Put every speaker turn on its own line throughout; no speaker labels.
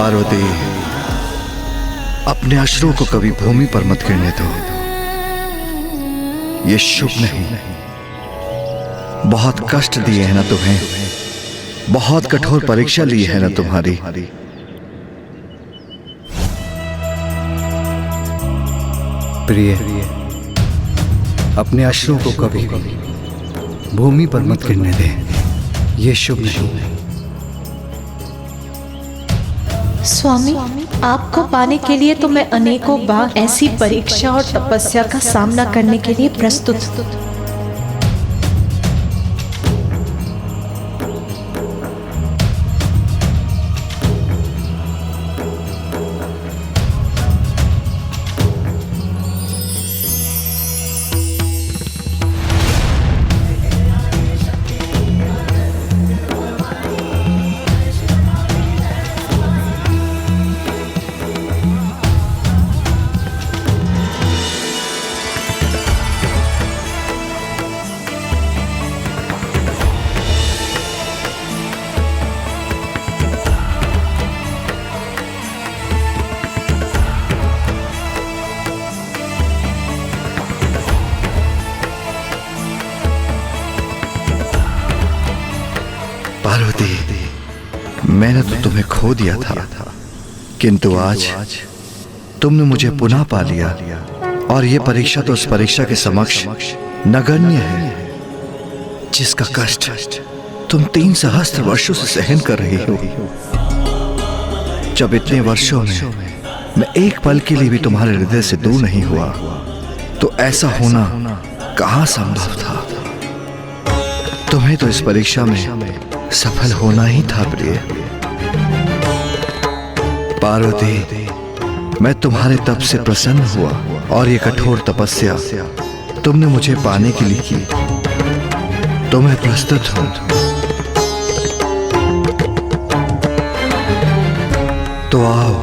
पार्वती, अपने अश्रु को कभी भूमि पर मत गिरने दो। ये शुभ नहीं। बहुत कष्ट दिए हैं ना तुम्हें, बहुत कठोर परीक्षा ली है ना तुम्हारी। प्रिय, अपने अश्रु को कभी भूमि पर मत गिरने दे। ये शुभ नहीं।
स्वामी, आपको पाने के लिए तो मैं अनेकों बार ऐसी परीक्षा और तपस्या का सामना करने के लिए प्रस्तुत हूँ।
पार्वती, मैंने तो तुम्हें खो दिया था, किंतु आज तुमने मुझे पुनः पा लिया। और यह परीक्षा तो उस परीक्षा के समक्ष नगण्य है, जिसका कष्ट तुम 3 सहस्त्र वर्षों से सहन कर रही हो। जब इतने वर्षों में मैं एक पल के लिए भी तुम्हारे हृदय से दूर नहीं हुआ, तो ऐसा होना कहां संभव था। तुम्हें तो इस परीक्षा में सफल होना ही था प्रिय। पार्वती, मैं तुम्हारे तप से प्रसन्न हुआ और ये कठोर तपस्या तुमने मुझे पाने के लिए की, तो मैं प्रस्तुत हूं। तो आओ,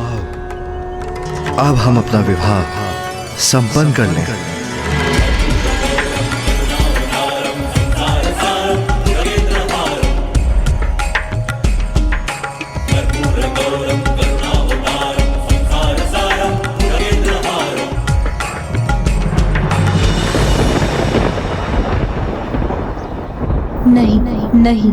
अब हम अपना विवाह संपन्न कर लें।
नहीं।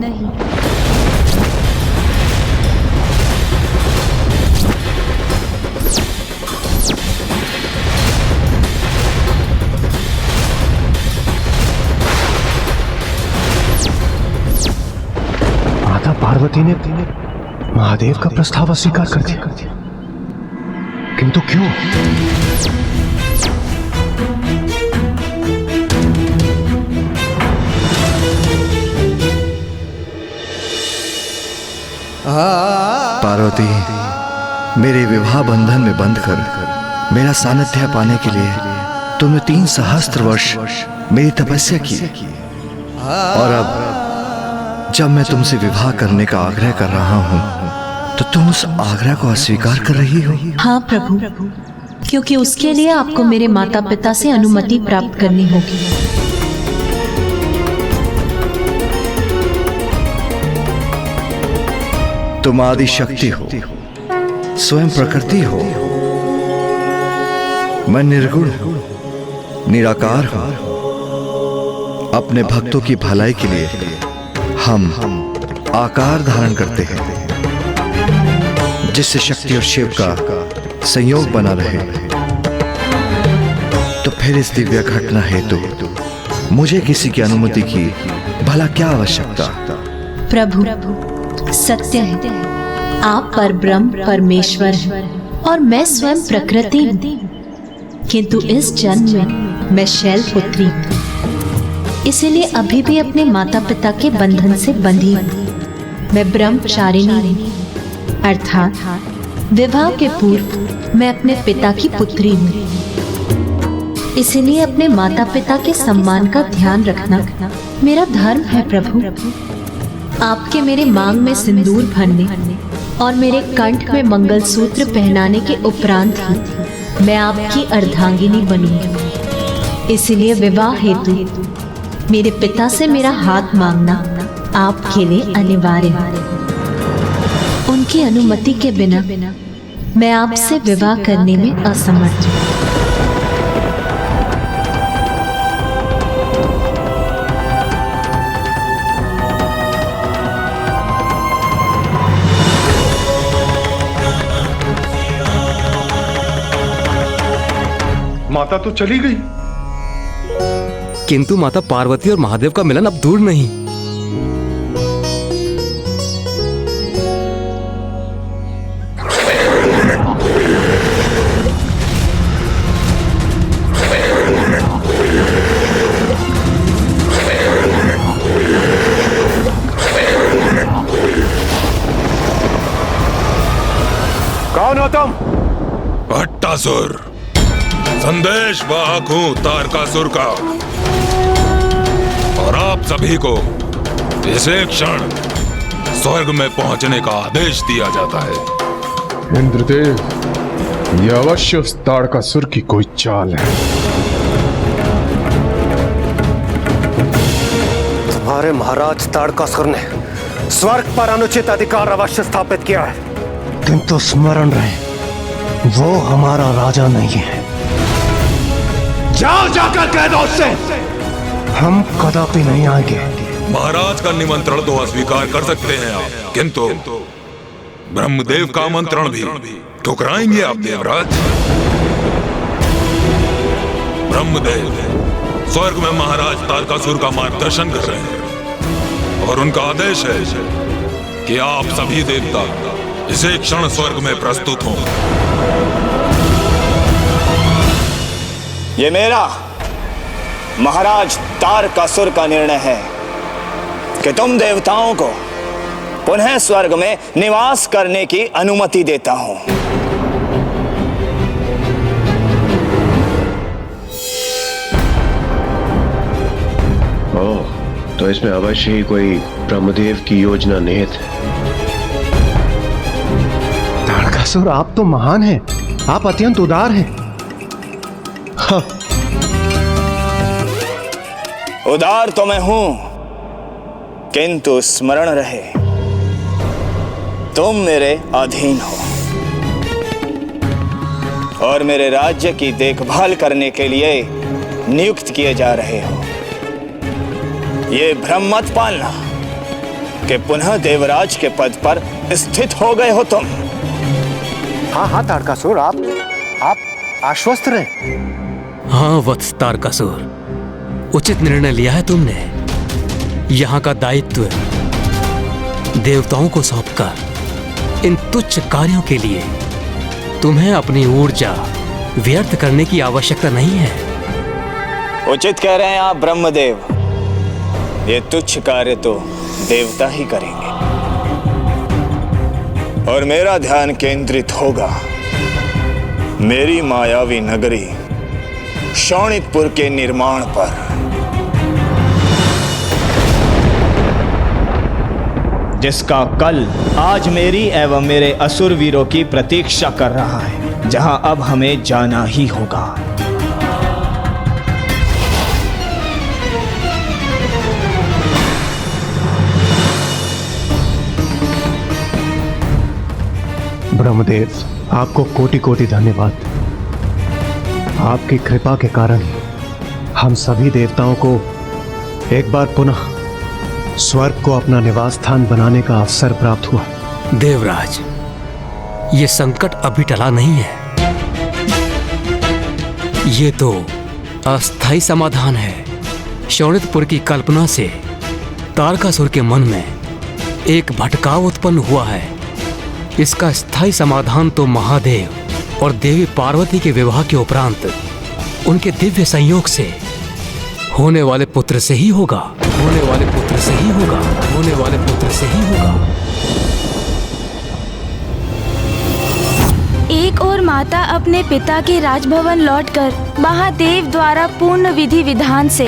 माता पार्वती ने महादेव का प्रस्ताव अस्वीकार कर दिया, किंतु क्यों?
पार्वती, मेरे विवाह बंधन में बंध कर मेरा सानिध्य पाने के लिए तुमने 3 सहस्त्र वर्ष मेरी तपस्या की, और अब जब मैं तुमसे विवाह करने का आग्रह कर रहा हूं, तो तुम उस आग्रह को अस्वीकार कर रही हो।
हाँ प्रभु, क्योंकि उसके लिए आपको मेरे माता पिता से अनुमति प्राप्त करनी होगी।
तुम आदि शक्ति हो, स्वयं प्रकृति हो। मैं निर्गुण हूं, निराकार हूं। अपने भक्तों की भलाई के लिए हम आकार धारण करते हैं, जिससे शक्ति और शिव का संयोग बना रहे। तो फिर इस दिव्य घटना हेतु मुझे किसी की अनुमति की भला क्या आवश्यकता।
प्रभु, सत्य है, आप परब्रह्म परमेश्वर हैं और मैं स्वयं प्रकृति हूँ। किंतु इस जन्म में मैं शैल पुत्री हूँ, इसीलिए अभी भी अपने माता पिता के बंधन से बंधी हूँ। मैं ब्रह्मचारिणी हूँ, अर्थात विवाह के पूर्व मैं अपने पिता की पुत्री हूँ। इसीलिए अपने माता पिता के सम्मान का ध्यान रखना मेरा धर्म है। प्रभु, आपके मेरे मांग में सिंदूर भरने और मेरे कंठ में मंगलसूत्र पहनाने के उपरांत ही मैं आपकी अर्धांगिनी बनूंगी। इसलिए विवाह हेतु मेरे पिता से मेरा हाथ मांगना आपके लिए अनिवार्य है। उन उनकी अनुमति के बिना मैं आपसे विवाह करने में असमर्थ हूँ।
माता तो चली गई,
किंतु माता पार्वती और महादेव का मिलन अब दूर नहीं। कौन हो तुम?
भट्टासुर, संदेश वाहक हूं तारकासुर का, और आप सभी को इस एक क्षण स्वर्ग में पहुंचने का आदेश दिया जाता है।
इंद्रदेव, यह अवश्य उस तारकासुर की कोई चाल है।
तुम्हारे महाराज तारकासुर ने स्वर्ग पर अनुचित अधिकार अवश्य स्थापित किया है, किंतु स्मरण रहे वो हमारा राजा नहीं है। जाओ, जाकर कह दो उससे हम कदापि नहीं आएंगे।
महाराज का निमंत्रण तो अस्वीकार कर सकते हैं आप, किंतु ब्रह्मदेव का आमंत्रण भी ठुकराएंगे आप देवराज? ब्रह्मदेव स्वर्ग में महाराज तारकासुर का मार्गदर्शन कर रहे हैं, और उनका आदेश है कि आप सभी देवता इसे क्षण स्वर्ग में प्रस्तुत हों।
ये मेरा महाराज तारकासुर का निर्णय है कि तुम देवताओं को पुनः स्वर्ग में निवास करने की अनुमति देता हूं।
ओह, तो इसमें अवश्य ही कोई ब्रह्मदेव की योजना निहित है।
तारकासुर, आप तो महान हैं, आप अत्यंत उदार हैं। हाँ।
उदार तो मैं हूं, किंतु स्मरण रहे तुम मेरे अधीन हो और मेरे राज्य की देखभाल करने के लिए नियुक्त किए जा रहे हो। ये भ्रम मत पालना कि पुनः देवराज के पद पर स्थित हो गए हो तुम।
हाँ हाँ तारकासुर, आप आश्वस्त रहे।
हाँ वत्स तारकासुर, उचित निर्णय लिया है तुमने। यहाँ का दायित्व देवताओं को सौंपकर इन तुच्छ कार्यों के लिए तुम्हें अपनी ऊर्जा व्यर्थ करने की आवश्यकता नहीं है।
उचित कह रहे हैं आप ब्रह्मदेव, ये तुच्छ कार्य तो देवता ही करेंगे और मेरा ध्यान केंद्रित होगा मेरी मायावी नगरी शोणितपुर के निर्माण पर। जिसका कल आज मेरी एवं मेरे असुर वीरों की प्रतीक्षा कर रहा है, जहां अब हमें जाना ही होगा।
ब्रह्मदेव, आपको कोटि कोटि धन्यवाद। आपकी कृपा के कारण हम सभी देवताओं को एक बार पुनः स्वर्ग को अपना निवास स्थान बनाने का अवसर प्राप्त हुआ।
देवराज, ये संकट अभी टला नहीं है, ये तो अस्थायी समाधान है। शोणितपुर की कल्पना से तारकासुर के मन में एक भटकाव उत्पन्न हुआ है। इसका स्थायी समाधान तो महादेव और देवी पार्वती के विवाह के उपरांत उनके दिव्य संयोग से होने वाले पुत्र से ही होगा। होने वाले पुत्र से ही होगा। होने वाले पुत्र से ही होगा।
एक और माता अपने पिता के राजभवन लौटकर महादेव द्वारा पूर्ण विधि विधान से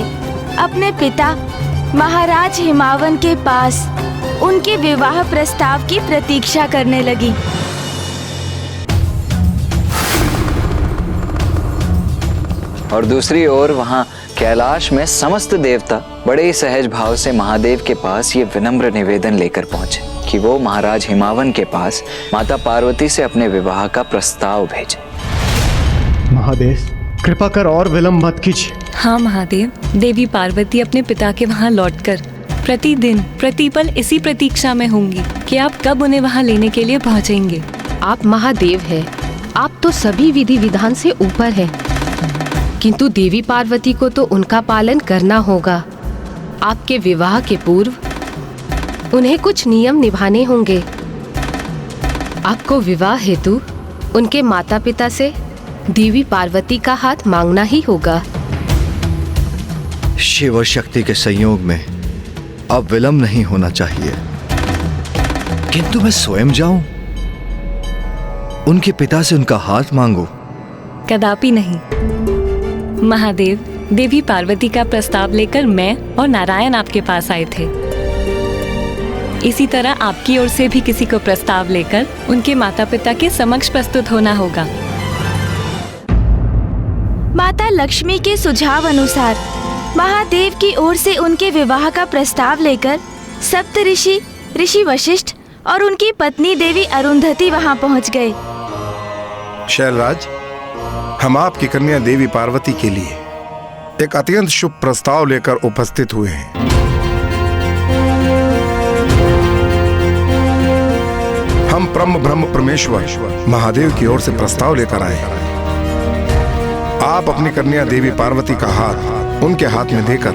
अपने पिता महाराज हिमावन के पास उनके विवाह प्रस्ताव की प्रतीक्षा करने लगी।
और दूसरी ओर वहां कैलाश में समस्त देवता बड़े ही सहज भाव से महादेव के पास ये विनम्र निवेदन लेकर पहुंचे कि वो महाराज हिमावन के पास माता पार्वती से अपने विवाह का प्रस्ताव भेजे।
महादेव कृपा कर और विलंब मत कीजिए।
हाँ महादेव, देवी पार्वती अपने पिता के वहाँ लौटकर प्रतिदिन प्रतिपल इसी प्रतीक्षा में होंगी कि आप कब उन्हें वहाँ लेने के लिए पहुँचेंगे।
आप महादेव हैं, आप तो सभी विधि विधान से ऊपर हैं, किंतु देवी पार्वती को तो उनका पालन करना होगा। आपके विवाह के पूर्व उन्हें कुछ नियम निभाने होंगे। आपको विवाह हेतु उनके माता पिता से देवी पार्वती का हाथ मांगना ही होगा।
शिव और शक्ति के संयोग में अब विलंब नहीं होना चाहिए, किंतु मैं स्वयं जाऊं, उनके पिता से उनका हाथ मांगू?
कदापि नहीं महादेव, देवी पार्वती का प्रस्ताव लेकर मैं और नारायण आपके पास आए थे। इसी तरह आपकी ओर से भी किसी को प्रस्ताव लेकर उनके माता पिता के समक्ष प्रस्तुत होना होगा।
माता लक्ष्मी के सुझाव अनुसार महादेव की ओर से उनके विवाह का प्रस्ताव लेकर सप्त ऋषि वशिष्ठ और उनकी पत्नी देवी अरुंधति वहां पहुंच गए।
शैलराज, हम आपकी कन्या देवी पार्वती के लिए एक अत्यंत शुभ प्रस्ताव लेकर उपस्थित हुए हैं। हम ब्रह्म परमेश्वर महादेव की ओर से प्रस्ताव लेकर आए हैं। आप अपनी कन्या देवी पार्वती का हाथ उनके हाथ में देकर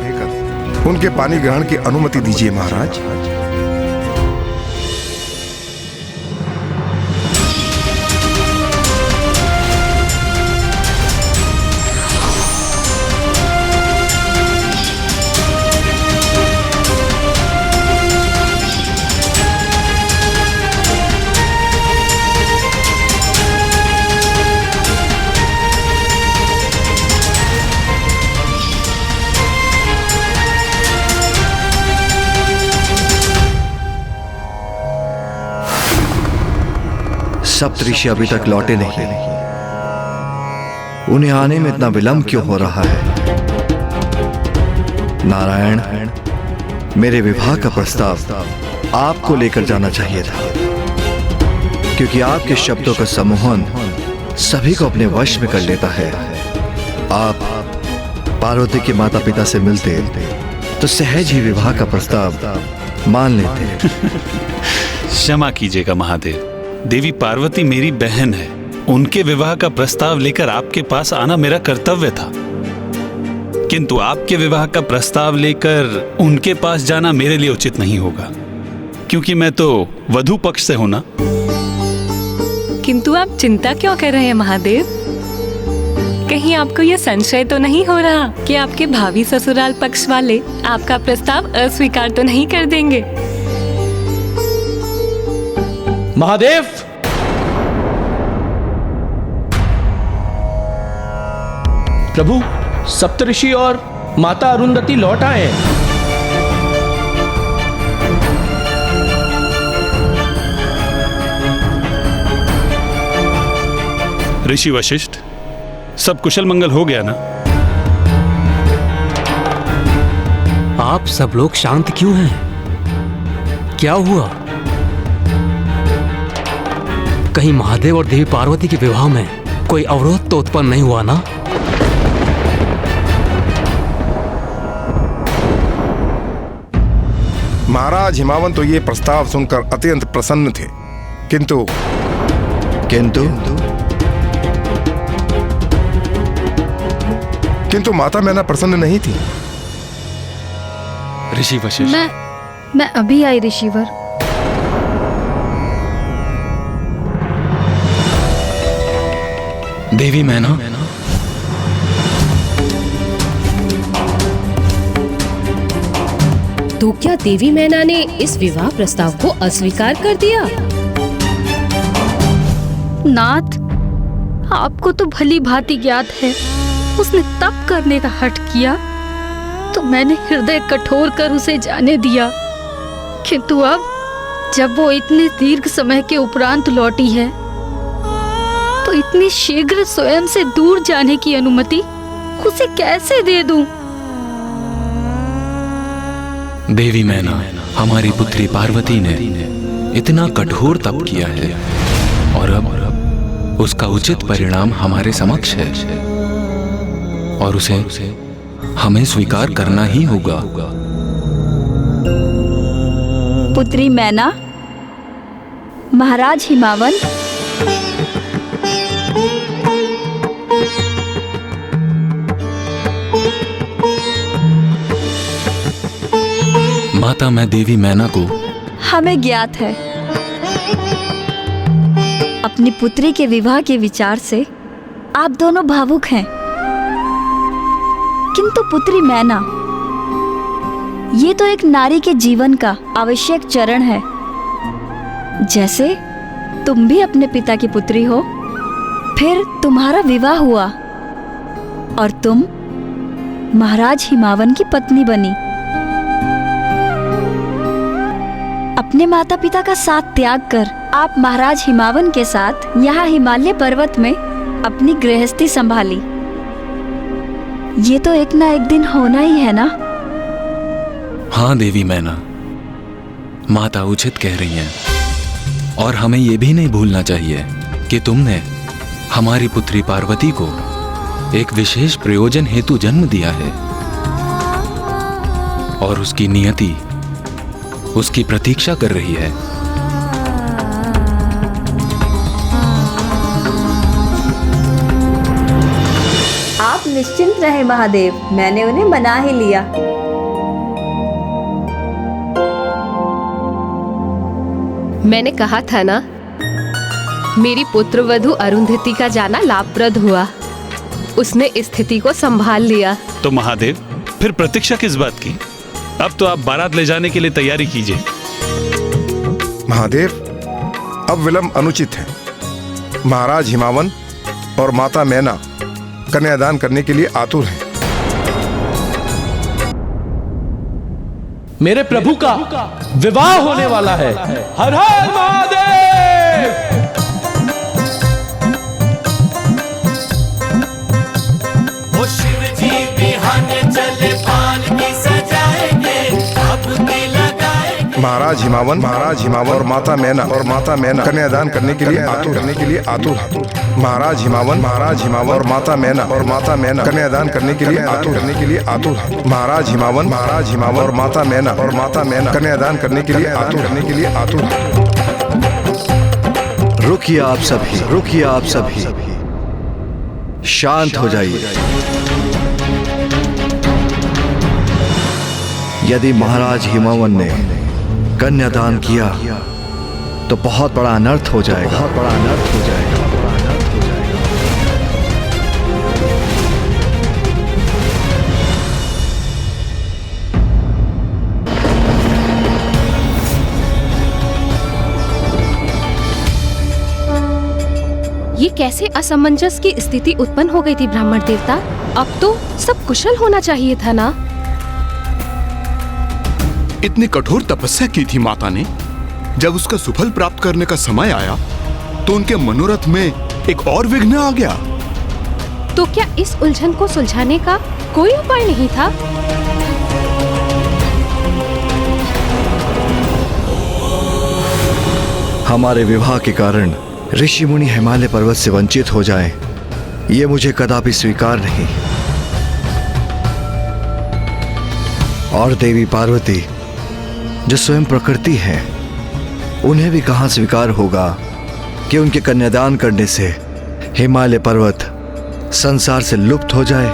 उनके पानी ग्रहण की अनुमति दीजिए महाराज।
सप्तऋषि अभी तक लौटे नहीं, उन्हें आने में इतना विलंब क्यों हो रहा है? नारायण, मेरे विवाह का प्रस्ताव आपको लेकर जाना चाहिए था, क्योंकि आपके शब्दों का सम्मोहन सभी को अपने वश में कर लेता है। आप पार्वती के माता पिता से मिलते तो सहज ही विवाह का प्रस्ताव मान लेते।
क्षमा कीजिएगा महादेव, देवी पार्वती मेरी बहन है, उनके विवाह का प्रस्ताव लेकर आपके पास आना मेरा कर्तव्य था, किंतु आपके विवाह का प्रस्ताव लेकर उनके पास जाना मेरे लिए उचित नहीं होगा, क्योंकि मैं तो वधू पक्ष से हूं ना।
किंतु आप चिंता क्यों कर रहे हैं महादेव? कहीं आपको यह संशय तो नहीं हो रहा कि आपके भावी ससुराल पक्ष वाले आपका प्रस्ताव अस्वीकार तो नहीं कर देंगे?
महादेव, प्रभु, सप्तऋषि और माता अरुंधति लौट आए हैं।
ऋषि वशिष्ठ, सब कुशल मंगल हो गया ना?
आप सब लोग शांत क्यों हैं? क्या हुआ? कहीं महादेव और देवी पार्वती के विवाह में कोई अवरोध तो उत्पन्न नहीं हुआ ना?
महाराज हिमावन तो ये प्रस्ताव सुनकर अत्यंत प्रसन्न थे, किंतु माता मैना प्रसन्न नहीं थी।
ऋषि वशिष्ठ,
मैं अभी आई ऋषिवर।
देवी मैना,
तो क्या देवी मैना ने इस विवाह प्रस्ताव को अस्वीकार कर दिया?
नाथ, आपको तो भली भांति ज्ञात है, उसने तप करने का हठ किया तो मैंने हृदय कठोर कर उसे जाने दिया, किंतु अब जब वो इतने दीर्घ समय के उपरांत लौटी है तो इतनी शीघ्र स्वयं से दूर जाने की अनुमति उसे कैसे दे दूं?
देवी मैना, हमारी पुत्री पार्वती ने
इतना कठोर तप किया है और अब उसका उचित परिणाम हमारे समक्ष है और उसे हमें स्वीकार करना ही होगा।
पुत्री मैना, महाराज हिमावन,
माता, मैं देवी मैना को
हमें ज्ञात है अपनी पुत्री के विवाह के विचार से आप दोनों भावुक हैं, किंतु पुत्री मैना, ये तो एक नारी के जीवन का आवश्यक चरण है। जैसे तुम भी अपने पिता की पुत्री हो, फिर तुम्हारा विवाह हुआ और तुम महाराज हिमावन की पत्नी बनी। अपने माता पिता का साथ त्याग कर आप महाराज हिमावन के साथ यहाँ हिमालय पर्वत में अपनी गृहस्थी संभाली। ये तो एक ना एक दिन होना ही है ना?
हाँ देवी मैना, माता उचित कह रही हैं और हमें यह भी नहीं भूलना चाहिए कि तुमने हमारी पुत्री पार्वती को एक विशेष प्रयोजन हेतु जन्म दिया है और उसकी नियति उसकी प्रतीक्षा कर रही है।
आप निश्चिंत रहे महादेव, मैंने उन्हें मना ही लिया।
मैंने कहा था ना, मेरी पुत्रवधू अरुंधति का जाना लाभप्रद हुआ। उसने स्थिति को संभाल लिया।
तो महादेव, फिर प्रतीक्षा किस बात की? अब तो आप बारात ले जाने के लिए तैयारी कीजिए।
महादेव, अब विलंब अनुचित है। महाराज हिमावन और माता मैना कन्यादान करने के लिए आतुर हैं।
मेरे प्रभु का विवाह होने वाला है। हर हर महादेव।
वो शिव जी बिहाने चले, पालकी सजाएंगे, अब की लगाएंगे।
महाराज हिमावन और माता मैना कन्यादान करने के लिए आतुर। महाराज हिमावन और माता मैना कन्यादान करने के लिए आतुर। महाराज हिमावन और माता मैना कन्यादान करने के लिए आतुर।
रुकिए आप सभी, शांत हो जाइए। यदि महाराज हिमावन ने कन्यादान किया तो बहुत बड़ा अनर्थ हो जाएगा।
ये कैसे असमंजस की स्थिति उत्पन्न हो गई थी ब्राह्मण देवता? अब तो सब कुशल होना चाहिए था ना?
इतनी कठोर तपस्या की थी माता ने, जब उसका सुफल प्राप्त करने का समय आया तो उनके मनोरथ में एक और विघ्न आ गया।
तो क्या इस उलझन को सुलझाने का कोई उपाय नहीं था?
हमारे विवाह के कारण ऋषि मुनि हिमालय पर्वत से वंचित हो जाएं, ये मुझे कदापि स्वीकार नहीं। और देवी पार्वती जो स्वयं प्रकृति है, उन्हें भी कहां स्वीकार होगा कि उनके कन्यादान करने से हिमालय पर्वत संसार से लुप्त हो जाए।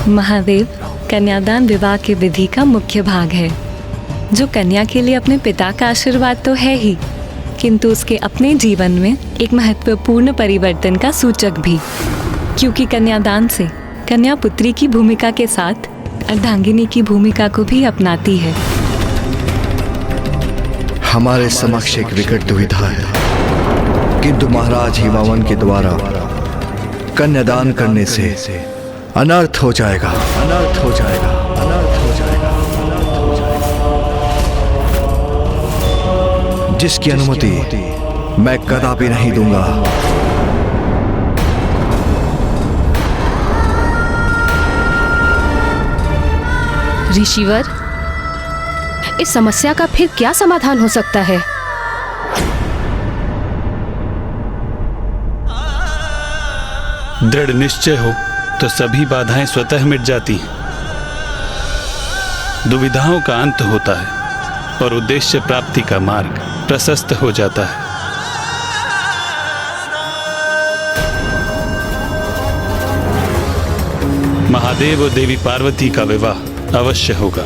महादेव, कन्यादान विवाह की विधि का मुख्य भाग है, जो कन्या के लिए अपने पिता का आशीर्वाद तो है ही, किंतु उसके अपने जीवन में एक महत्वपूर्ण परिवर्तन का सूचक भी, क्योंकि कन्यादान से कन्या पुत्री की भूमिका के साथ अर्धांगिनी की भूमिका को भी अपनाती है।
हमारे समक्ष एक विकट दुविधा है, किंतु महाराज हिमावन के द्वारा कन्यादान करने से अनर्थ हो जाएगा। जिसकी अनुमति मैं कदापि नहीं दूंगा।
ऋषिवर, इस समस्या का फिर क्या समाधान हो सकता है?
दृढ़ निश्चय हो तो सभी बाधाएं स्वतः मिट जाती हैं। दुविधाओं का अंत होता है और उद्देश्य प्राप्ति का मार्ग प्रशस्त हो जाता है। महादेव और देवी पार्वती का विवाह अवश्य होगा।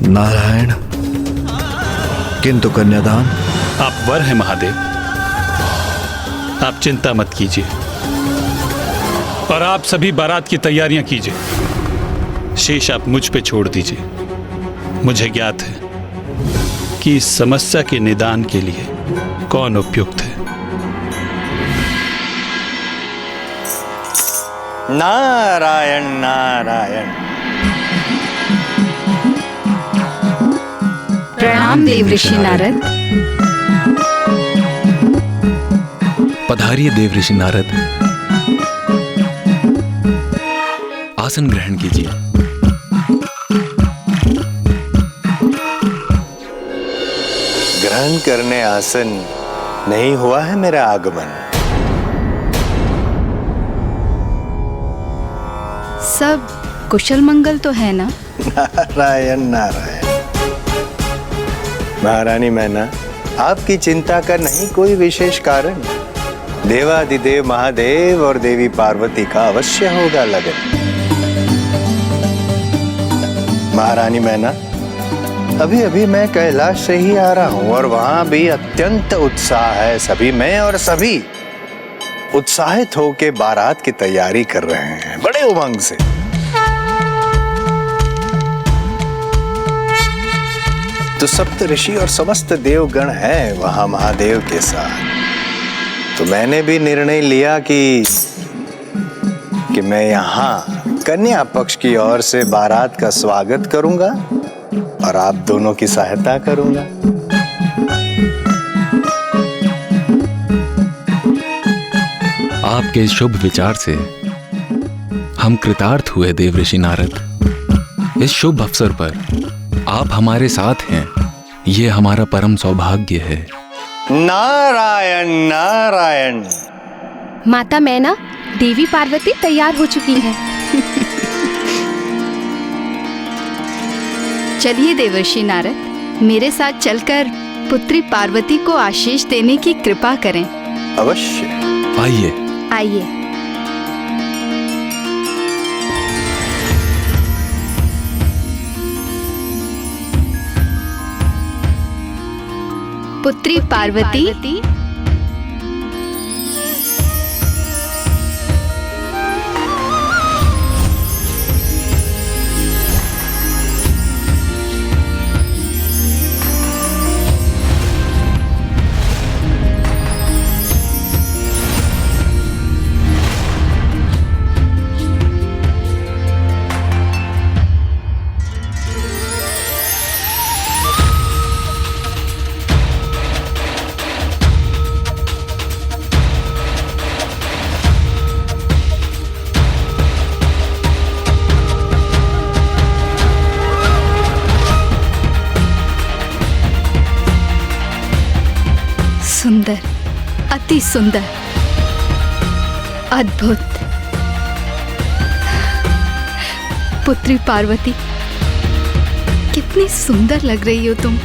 नारायण, किंतु कन्यादान?
आप वर हैं महादेव, आप चिंता मत कीजिए और आप सभी बारात की तैयारियां कीजिए। शेष आप मुझ पे छोड़ दीजिए। मुझे ज्ञात है कि इस समस्या के निदान के लिए कौन उपयुक्त है।
नारायण नारायण।
प्रणाम देव ऋषि नारद।
पधारिए देव ऋषि नारद, आसन ग्रहण कीजिए।
ग्रहण करने आसन नहीं हुआ है मेरा आगमन।
सब कुशल मंगल तो है ना?
नारायण नारायण। महारानी मैना, आपकी चिंता का नहीं कोई विशेष कारण। देवादिदेव महादेव और देवी पार्वती का अवश्य होगा लगन। महारानी मैना, अभी अभी मैं कैलाश से ही आ रहा हूं और वहां भी अत्यंत उत्साह है। सभी मैं और सभी उत्साहित होकर बारात की तैयारी कर रहे हैं बड़े उमंग से। तो सप्त ऋषि और समस्त देवगण हैं वहां महादेव के साथ। तो मैंने भी निर्णय लिया कि मैं यहाँ कन्या पक्ष की ओर से बारात का स्वागत करूंगा और आप दोनों की सहायता करूंगा।
आपके शुभ विचार से हम कृतार्थ हुए देव ऋषि नारद। इस शुभ अवसर पर आप हमारे साथ हैं, ये हमारा परम सौभाग्य है।
नारायण नारायण।
माता मैना, देवी पार्वती तैयार हो चुकी है।
चलिए देवर्षि नारद, मेरे साथ चलकर पुत्री पार्वती को आशीष देने की कृपा करें।
अवश्य।
आइए
आइए। पुत्री पार्वती, सुंदर, अति सुंदर, अद्भुत। पुत्री पार्वती, कितनी सुंदर लग रही हो तुम।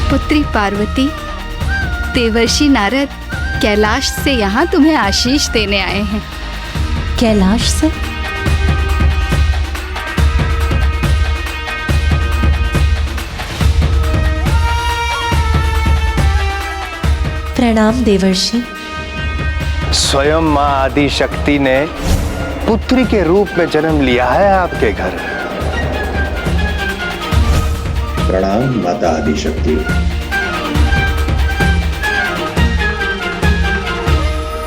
पुत्री पार्वती, देवर्षि नारद कैलाश से यहाँ तुम्हें आशीष देने आए हैं।
कैलाश से? प्रणाम देवर्षि।
स्वयं मां आदि शक्ति ने पुत्री के रूप में जन्म लिया है आपके घर।
प्रणाम माता आदि शक्ति।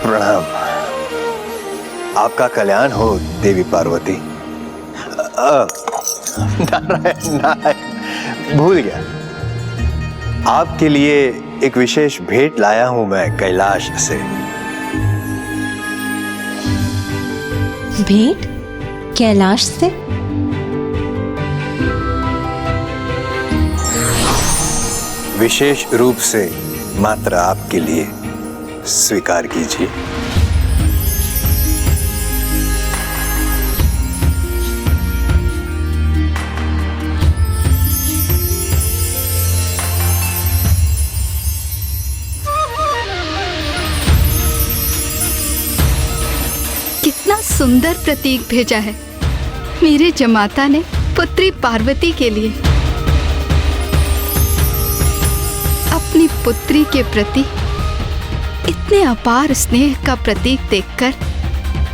प्रणाम
आपका कल्याण हो देवी पार्वती। नारायण नारायण, भूल गया। आपके लिए एक विशेष भेंट लाया हूं मैं कैलाश से।
भेंट कैलाश से?
विशेष रूप से मात्र आपके लिए, स्वीकार कीजिए।
कितना सुंदर प्रतीक भेजा है मेरे जमाता ने पुत्री पार्वती के लिए। अपनी पुत्री के प्रति इतने अपार स्नेह का प्रतीक देखकर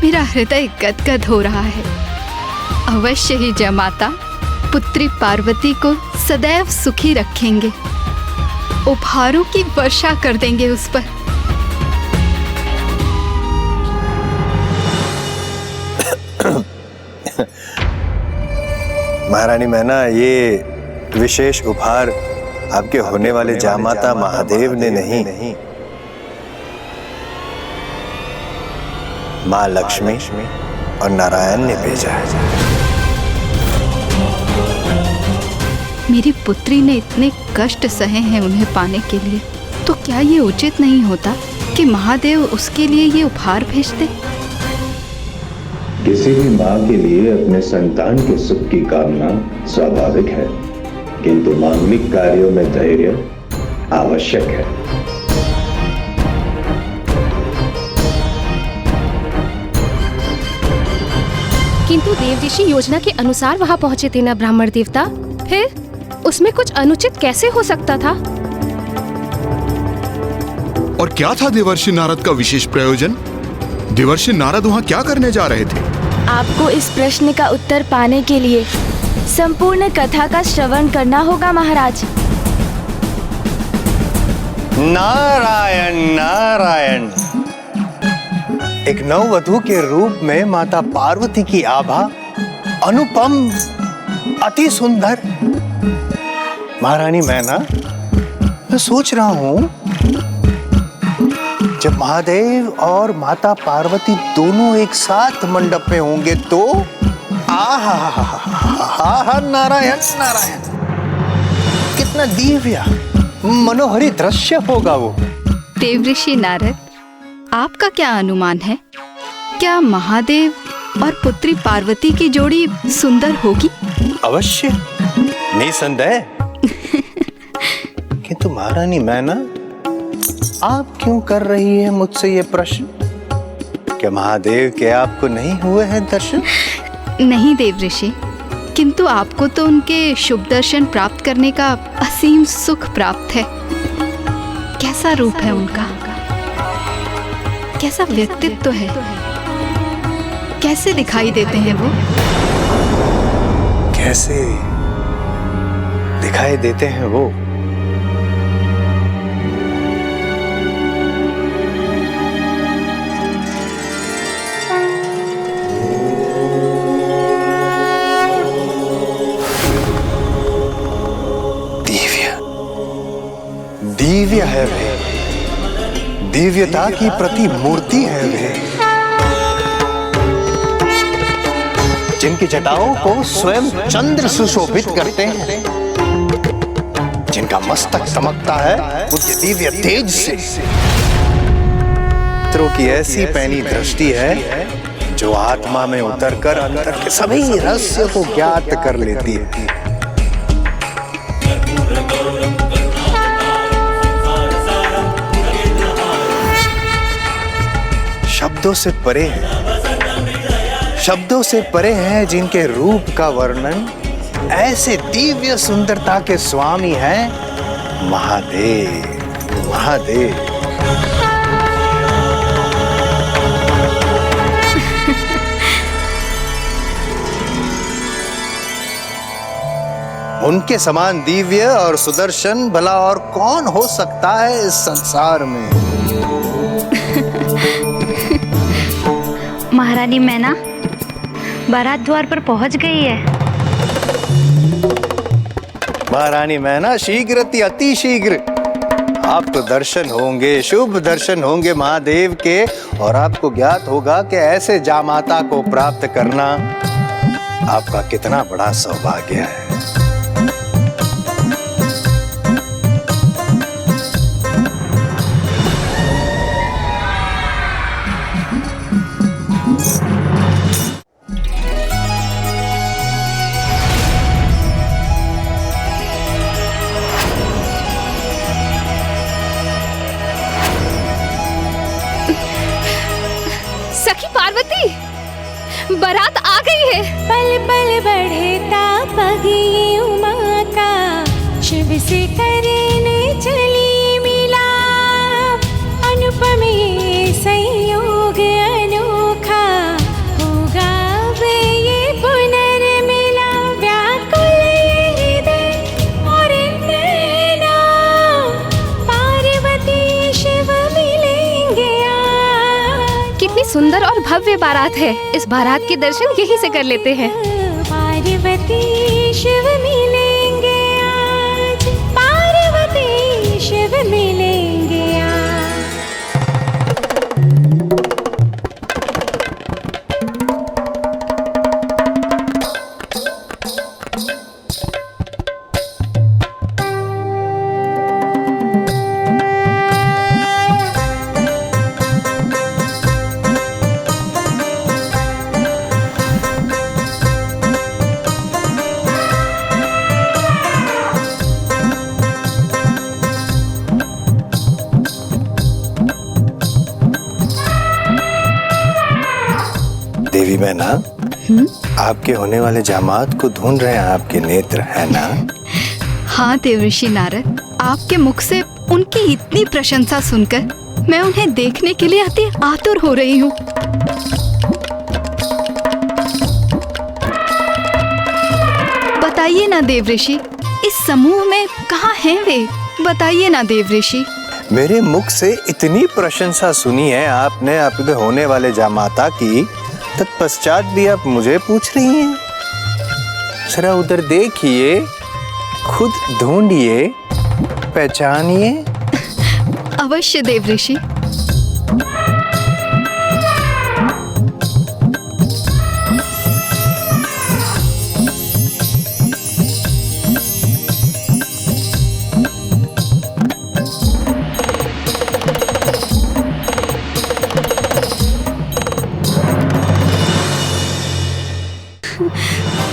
मेरा हृदय गदगद हो रहा है। अवश्य ही जमाता पुत्री पार्वती को सदैव सुखी रखेंगे, उपहारों की वर्षा कर देंगे उस पर।
महारानी मैना, ये विशेष उपहार आपके होने वाले जामाता महादेव ने नहीं, माँ लक्ष्मी और नारायण ने भेजा है।
मेरी पुत्री ने इतने कष्ट सहे हैं उन्हें पाने के लिए, तो क्या ये उचित नहीं होता कि महादेव उसके लिए ये उपहार भेजते?
किसी भी माँ के लिए अपने संतान के सुख की कामना स्वाभाविक है, किंतु मांगलिक कार्यों में धैर्य आवश्यक है।
किंतु देव ऋषि योजना के अनुसार वहां पहुंचे थे ना ब्राह्मण देवता, फिर उसमें कुछ अनुचित कैसे हो सकता था?
और क्या था देवर्षि नारद का विशेष प्रयोजन? देवर्षि नारद वहां क्या करने जा रहे थे?
आपको इस प्रश्न का उत्तर पाने के लिए संपूर्ण कथा का श्रवण करना होगा महाराज।
नारायण नारायण, एक नववधू के रूप में माता पार्वती की आभा अनुपम, अति सुंदर। महारानी मैना, मैं सोच रहा हूं जब महादेव और माता पार्वती दोनों एक साथ मंडप में होंगे तो आहा, नारायण नारायण, कितना दिव्य मनोहरी दृश्य होगा वो।
देवऋषि नारद, आपका क्या अनुमान है? क्या महादेव और पुत्री पार्वती की जोड़ी सुंदर होगी?
अवश्य, निसंदेह। किंतु महारानी मैना, आप क्यों कर रही है मुझसे ये प्रश्न? क्या महादेव के आपको नहीं हुए हैं दर्शन?
नहीं देवऋषि, किंतु आपको तो उनके शुभ दर्शन प्राप्त करने का असीम सुख प्राप्त है। कैसा रूप है उनका, कैसा व्यक्तित्व है, कैसे दिखाई देते हैं वो?
कैसे दिखाई देते हैं वो? दिव्य है वे, दिव्यता की प्रतिमूर्ति है वे, जिनकी जटाओं को स्वयं चंद्र सुशोभित करते हैं, जिनका मस्तक चमकता है उनके दिव्य तेज से। नेत्रों की ऐसी पैनी दृष्टि है जो आत्मा में उतरकर अंतर के सभी रहस्य को ज्ञात कर लेती है। शब्दों से परे है, शब्दों से परे है जिनके रूप का वर्णन ऐसे दिव्य सुंदरता के स्वामी हैं महादेव। महादेव उनके समान दिव्य और सुदर्शन भला और कौन हो सकता है इस संसार में।
महारानी मैना बारात द्वार पर पहुंच गई है।
महारानी मैना शीघ्र अति शीघ्र आपको दर्शन होंगे, शुभ दर्शन होंगे महादेव के, और आपको ज्ञात होगा कि ऐसे जामाता को प्राप्त करना आपका कितना बड़ा सौभाग्य है।
सखी पार्वती, बारात आ गई है।
पल पल बढ़े तापगी उमा का, शिव से करने चली मिला, अनुपम ये संयोग अनोखा, होगा वे ये पुनर्मिला, व्याकुल ये हृदय और नैना, पार्वती शिव मिलेंगे आज।
कितनी सुंदर और भव्य बारात है। इस बारात के दर्शन यहीं से कर लेते हैं।
पार्वती शिव मिलेंगे आज, पार्वती शिव मिलेंगे आज।
देवी मैना, आपके होने वाले जामात को ढूंढ रहे हैं आपके नेत्र, है ना?
हाँ देवर्षि नारद, आपके मुख से उनकी इतनी प्रशंसा सुनकर मैं उन्हें देखने के लिए अति आतुर हो रही हूँ। बताइए ना देवऋषि, इस समूह में कहाँ हैं वे? बताइए ना देवऋषि।
मेरे मुख से इतनी प्रशंसा सुनी है आपने आपके होने वाले जामाता की, तत्पश्चात भी आप मुझे पूछ रही हैं? जरा उधर देखिए, खुद ढूंढिए, पहचानिए।
अवश्य देवऋषि।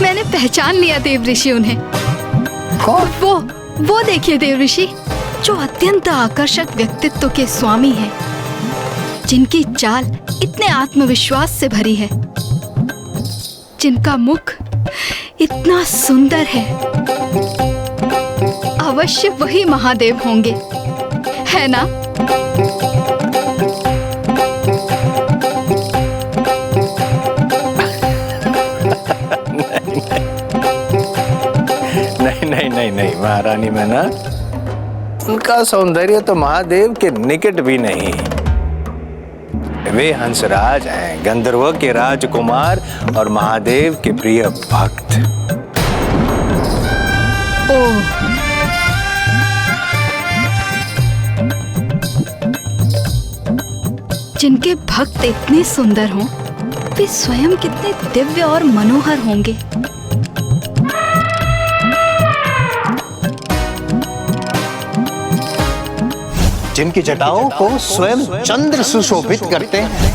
मैंने पहचान लिया देवऋषि उन्हें। वो देखिए देवऋषि, जो अत्यंत आकर्षक व्यक्तित्व के स्वामी हैं, जिनकी चाल इतने आत्मविश्वास से भरी है, जिनका मुख इतना सुंदर है। अवश्य वही महादेव होंगे, है ना?
नहीं महारानी मैना, उनका सौंदर्य तो महादेव के निकट भी नहीं। वे हंसराज हैं, गंधर्व के राजकुमार और महादेव के प्रिय भक्त।
जिनके भक्त इतने सुंदर हों, वे स्वयं कितने दिव्य और मनोहर होंगे।
जिनकी जटाओं को स्वयं चंद्र सुशोभित करते हैं।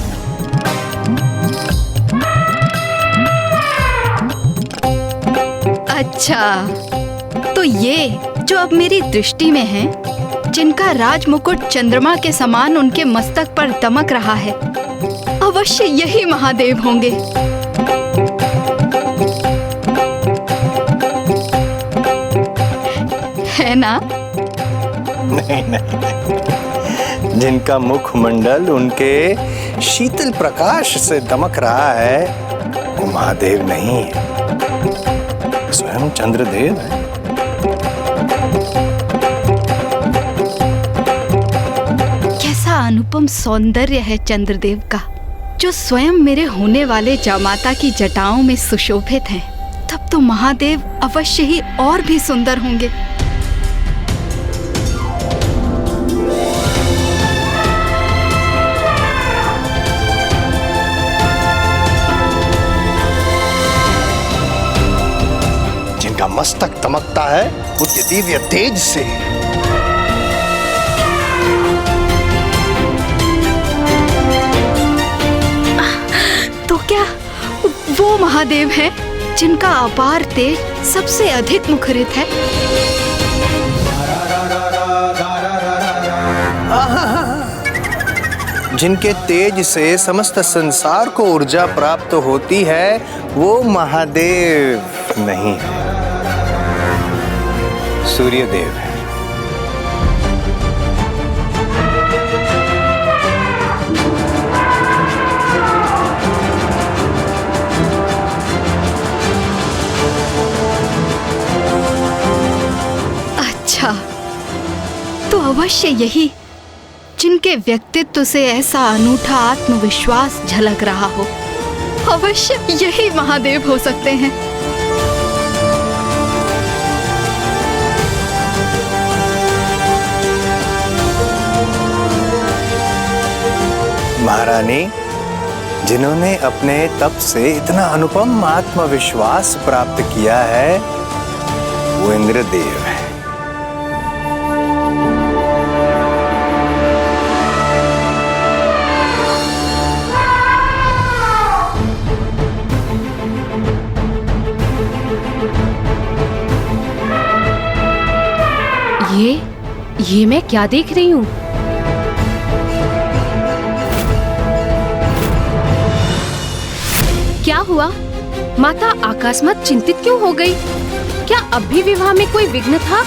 अच्छा, तो ये जो अब मेरी दृष्टि में है, जिनका राज मुकुट चंद्रमा के समान उनके मस्तक पर दमक रहा है, अवश्य यही महादेव होंगे। है ना?
नहीं, जिनका मुखमंडल उनके शीतल प्रकाश से दमक रहा है, वो महादेव नहीं है, स्वयं चंद्रदेव है।
कैसा अनुपम सौंदर्य है चंद्रदेव का। जो स्वयं मेरे होने वाले जामाता की जटाओं में सुशोभित हैं, तब तो महादेव अवश्य ही और भी सुंदर होंगे।
जिनका मस्तक दमकता है उनके दिव्य तेज से।
तो क्या वो महादेव हैं जिनका अपार तेज सबसे अधिक मुखरित है?
जिनके तेज से समस्त संसार को ऊर्जा प्राप्त होती है, वो महादेव नहीं है, सूर्यदेव है।
अच्छा, तो अवश्य यही जिनके व्यक्तित्व से ऐसा अनूठा आत्मविश्वास झलक रहा हो, अवश्य यही महादेव हो सकते हैं।
महारानी, जिन्होंने अपने तप से इतना अनुपम आत्मविश्वास प्राप्त किया है, वो इंद्रदेव है।
ये मैं क्या देख रही हूँ? क्या हुआ? माता अकस्मात चिंतित क्यों हो गई? क्या अब भी विवाह में कोई विघ्न था?